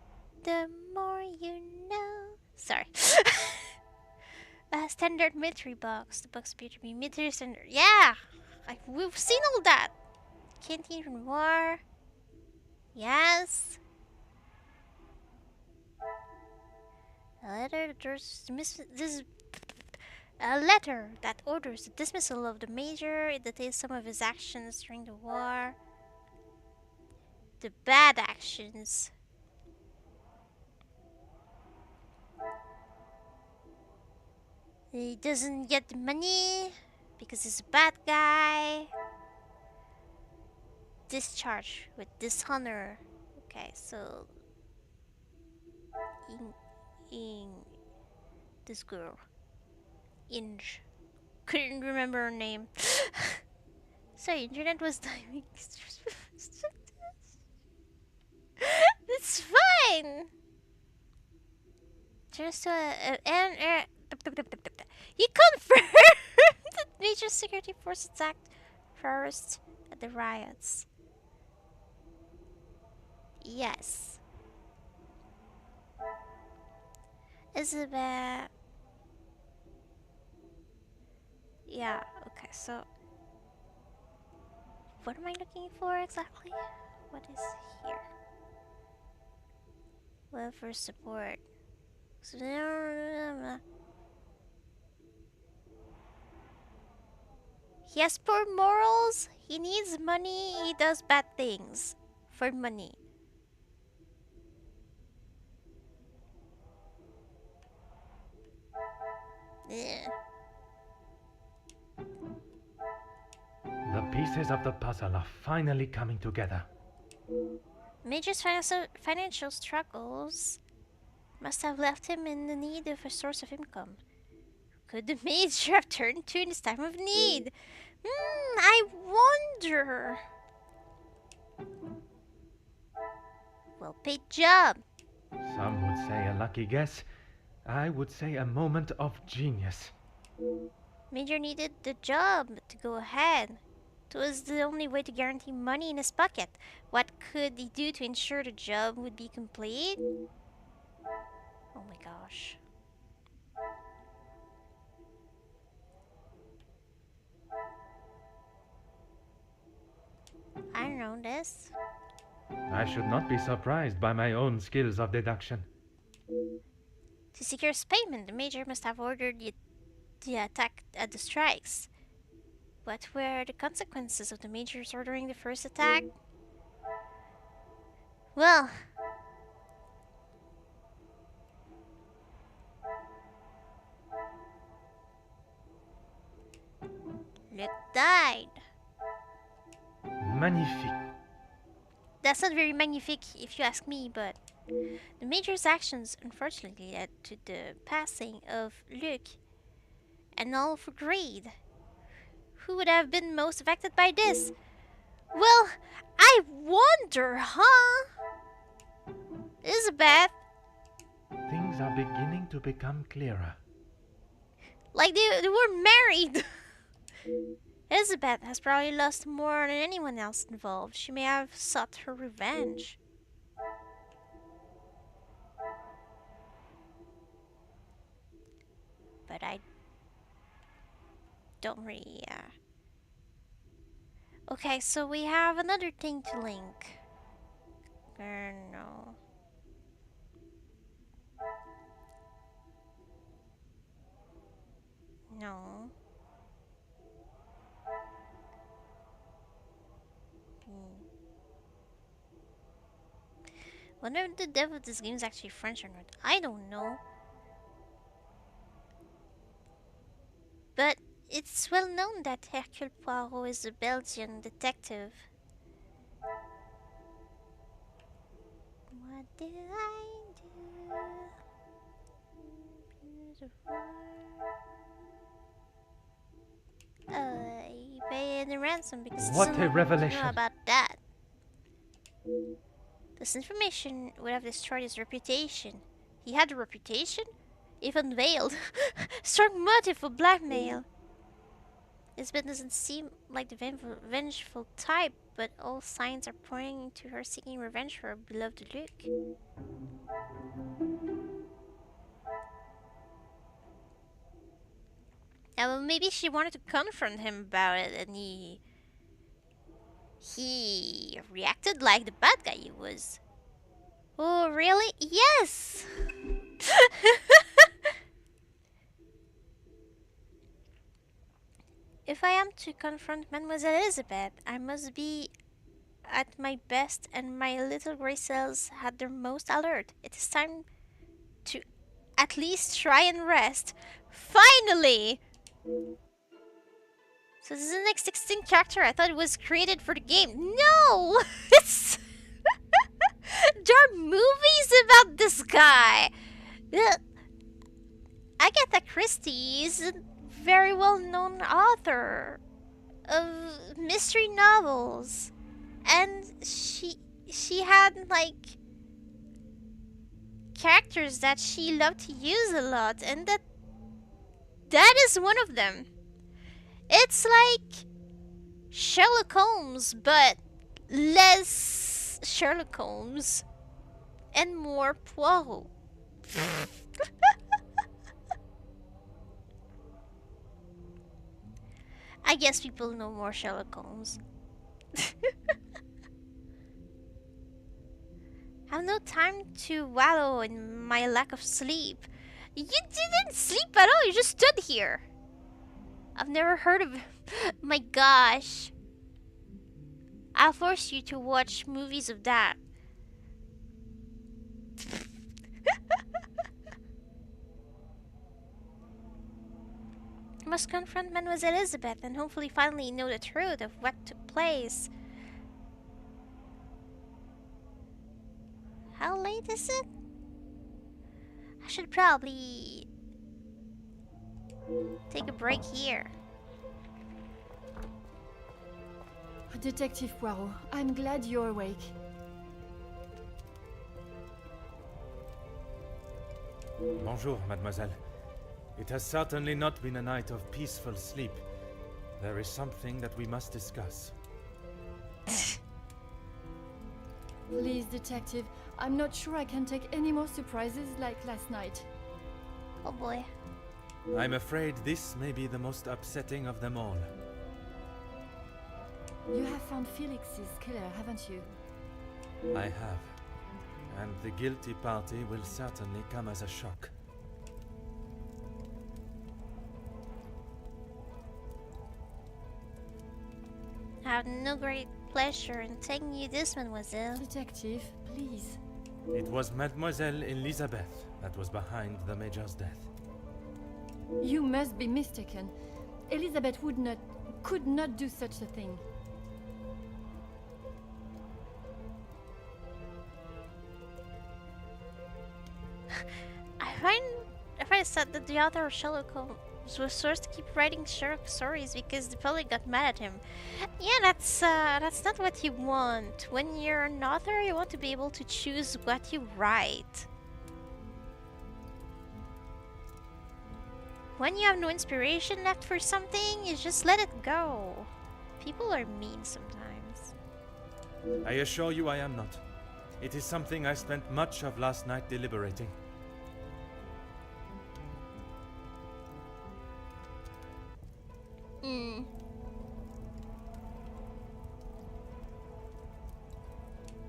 The more you know. Sorry. A standard military box. The box appeared to be military standard. Yeah! We've seen all that. Canteen from war. Yes. A letter a letter that orders the dismissal of the major. It details some of his actions during the war. The bad actions. He doesn't get the money because he's a bad guy. Discharge with dishonor. Okay, so in this girl, Inge, couldn't remember her name. Sorry, internet was timing. It's fine. Just and he confirmed that major security force attacked first at the riots. Yes. Isabel. Yeah, okay, so what am I looking for exactly? What is here? Welfare support. He has poor morals, he needs money, he does bad things for money. Yeah. The pieces of the puzzle are finally coming together. Major's financial struggles must have left him in the need of a source of income. Could the Major have turned to in his time of need? I wonder. Well-paid job. Some would say a lucky guess. I would say a moment of genius. Major needed the job to go ahead. It was the only way to guarantee money in his pocket. What could he do to ensure the job would be complete? Oh my gosh. I don't know this. I should not be surprised by my own skills of deduction. To secure his payment, the Major must have ordered the attack at the strikes. What were the consequences of the Major's ordering the first attack? Well, Luke died. Magnifique. That's not very magnifique if you ask me, but the Major's actions unfortunately led to the passing of Luke, and all for greed. Who would have been most affected by this? Well, I wonder, huh? Elizabeth, Things are beginning to become clearer. like they were married. Elizabeth has probably lost more than anyone else involved. She may have sought her revenge. But I don't really, Okay, so we have another thing to link. No. No. Wonder if the dev of this game is actually French or not. I don't know. But it's well known that Hercule Poirot is a Belgian detective. What did I do? Beautiful. He paid the ransom because What a someone revelation. knew about that. This information would have destroyed his reputation. He had a reputation? If unveiled, strong motive for blackmail. Elizabeth doesn't seem like the vengeful type, but all signs are pointing to her seeking revenge for her beloved Luke. Well, maybe she wanted to confront him about it, and he reacted like the bad guy he was. Oh, really? Yes! If I am to confront Mademoiselle Elizabeth, I must be at my best and my little grey cells had their most alert. It is time to at least try and rest. Finally! So this is an existing character. I thought it was created for the game. No! It's there are movies about this guy. Ugh. Agatha Christie is a very well-known author of mystery novels, and she had like characters that she loved to use a lot, and that is one of them. It's like Sherlock Holmes, but less Sherlock Holmes and more Poirot. I guess people know more Sherlock Holmes. I have no time to wallow in my lack of sleep. You didn't sleep at all, you just stood here. I've never heard of my gosh. I'll force you to watch movies of that. I must confront Mademoiselle Elizabeth and hopefully finally know the truth of what took place. How late is it? I should probably take a break here. Detective Poirot, I'm glad you're awake. Bonjour, mademoiselle. It has certainly not been a night of peaceful sleep. There is something that we must discuss. Please, detective, I'm not sure I can take any more surprises like last night. Oh boy. I'm afraid this may be the most upsetting of them all. You have found Felix's killer, haven't you? I have. And the guilty party will certainly come as a shock. I have no great pleasure in telling you this, mademoiselle. Detective, please. It was Mademoiselle Elizabeth that was behind the Major's death. You must be mistaken. Elizabeth could not do such a thing. I find it sad that the author of Sherlock Holmes was forced to keep writing Sherlock stories because the public got mad at him. Yeah, that's not what you want. When you're an author, you want to be able to choose what you write. When you have no inspiration left for something, you just let it go. People are mean sometimes. I assure you I am not. It is something I spent much of last night deliberating.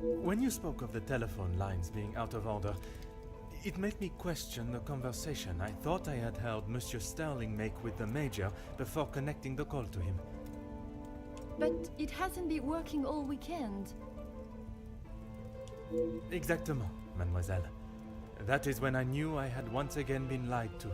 When you spoke of the telephone lines being out of order, it made me question the conversation I thought I had heard Monsieur Sterling make with the Major before connecting the call to him. But it hasn't been working all weekend. Exactement, mademoiselle. That is when I knew I had once again been lied to.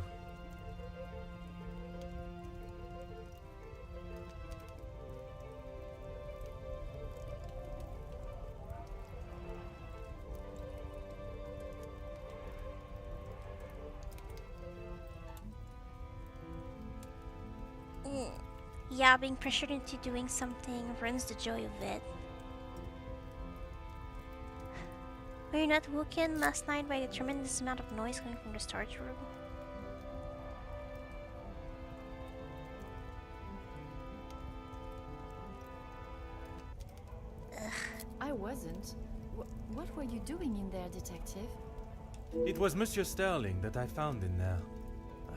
Yeah, being pressured into doing something ruins the joy of it. Were you not woken last night by the tremendous amount of noise coming from the storage room? I wasn't. What were you doing in there, detective? It was Monsieur Sterling that I found in there.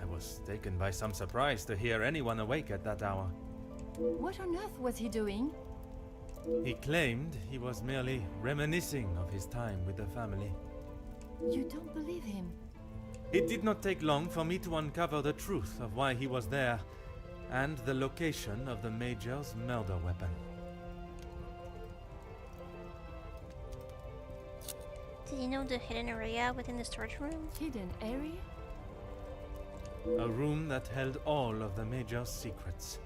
I was taken by some surprise to hear anyone awake at that hour. What on earth was he doing? He claimed he was merely reminiscing of his time with the family. You don't believe him? It did not take long for me to uncover the truth of why he was there, and the location of the Major's murder weapon. Did you know the hidden area within the storage room? Hidden area? A room that held all of the Major's secrets.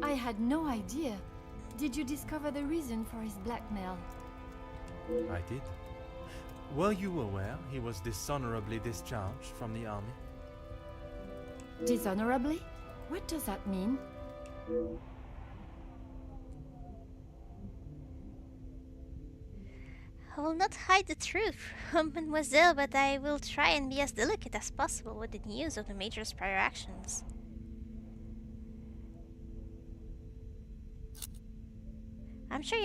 I had no idea. Did you discover the reason for his blackmail? I did. Were you aware he was dishonorably discharged from the army? Dishonorably? What does that mean? I will not hide the truth, mademoiselle, but I will try and be as delicate as possible with the news of the Major's prior actions. I'm sure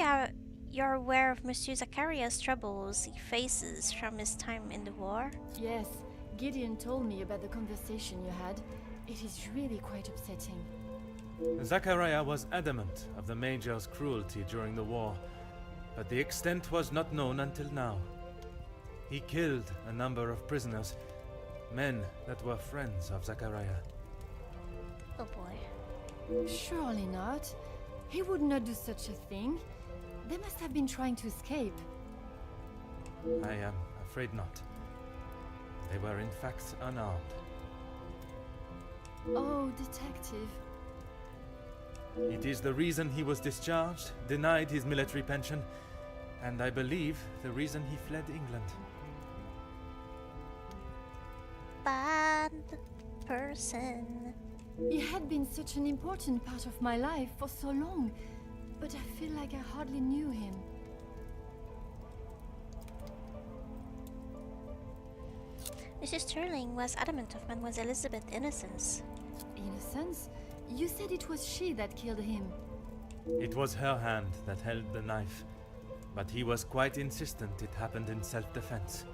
you're aware of Monsieur Zacharias' troubles he faces from his time in the war. Yes, Gideon told me about the conversation you had. It is really quite upsetting. Zachariah was adamant of the Major's cruelty during the war, but the extent was not known until now. He killed a number of prisoners, men that were friends of Zachariah. Oh boy. Surely not. He would not do such a thing. They must have been trying to escape. I am afraid not. They were in fact unarmed. Oh, detective. It is the reason he was discharged, denied his military pension, and I believe the reason he fled England. Bad person. He had been such an important part of my life for so long, but I feel like I hardly knew him. Mrs. Sterling was adamant of Mademoiselle Elizabeth's innocence. Innocence? You said it was she that killed him. It was her hand that held the knife, but he was quite insistent it happened in self-defense.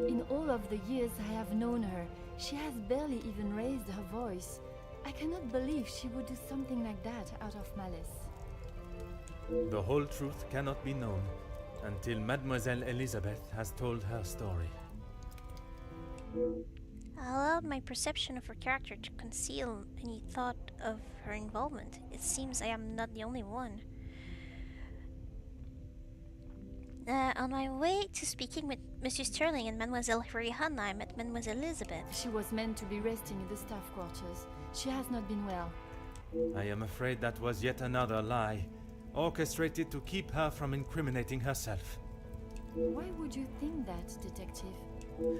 In all of the years I have known her, she has barely even raised her voice. I cannot believe she would do something like that out of malice. The whole truth cannot be known until Mademoiselle Elizabeth has told her story. I allowed my perception of her character to conceal any thought of her involvement. It seems I am not the only one. On my way to speaking with Monsieur Sterling and Mademoiselle Rihanna, I met Mademoiselle Elizabeth. She was meant to be resting in the staff quarters. She has not been well. I am afraid that was yet another lie, orchestrated to keep her from incriminating herself. Why would you think that, detective?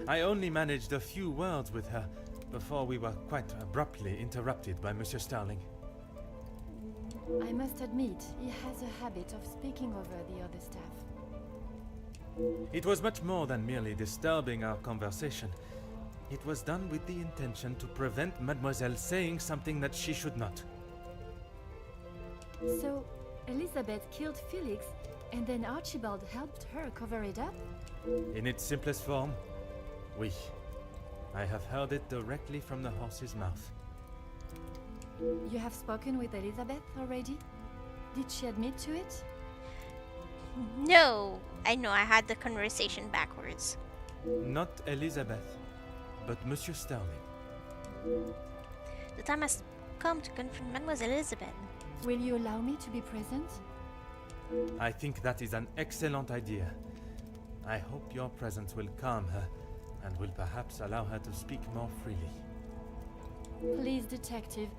I only managed a few words with her before we were quite abruptly interrupted by Monsieur Sterling. I must admit, he has a habit of speaking over the other staff. It was much more than merely disturbing our conversation. It was done with the intention to prevent Mademoiselle saying something that she should not. So, Elizabeth killed Felix, and then Archibald helped her cover it up? In its simplest form, oui. I have heard it directly from the horse's mouth. You have spoken with Elizabeth already? Did she admit to it? No, I know I had the conversation backwards. Not Elizabeth, but Monsieur Sterling. The time has come to confront Mademoiselle Elizabeth. Will you allow me to be present? I think that is an excellent idea. I hope your presence will calm her and will perhaps allow her to speak more freely. Please, detective.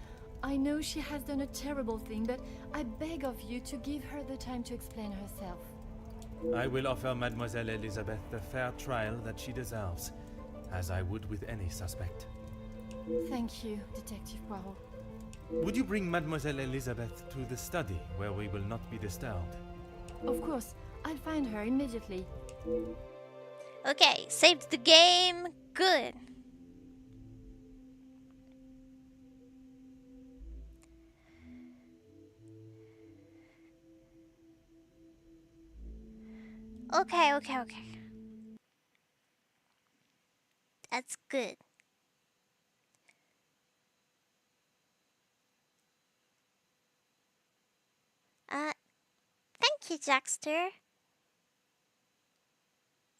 I know she has done a terrible thing, but I beg of you to give her the time to explain herself. I will offer Mademoiselle Elizabeth the fair trial that she deserves, as I would with any suspect. Thank you, Detective Poirot. Would you bring Mademoiselle Elizabeth to the study, where we will not be disturbed? Of course, I'll find her immediately. Okay, saved the game. Good. Okay. That's good. Thank you, Jackster.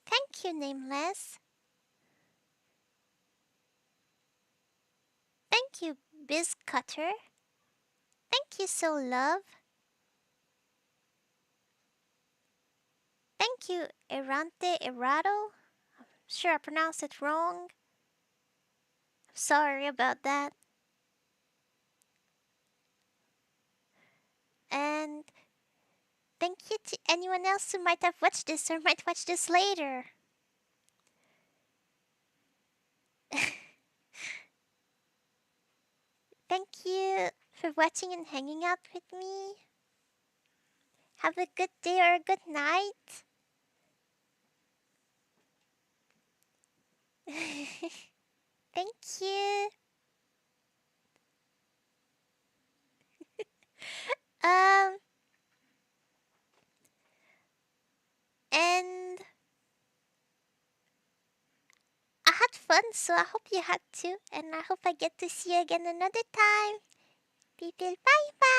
Thank you, Nameless. Thank you, Biz Cutter. Thank you, So Love. Thank you, Errante Errado. I'm sure I pronounced it wrong. I'm Sorry about that. And thank you to anyone else who might have watched this or might watch this later. Thank you for watching and hanging out with me. Have a good day or a good night. Thank you. Um, and I had fun, so I hope you had too. And I hope I get to see you again another time. People, bye bye.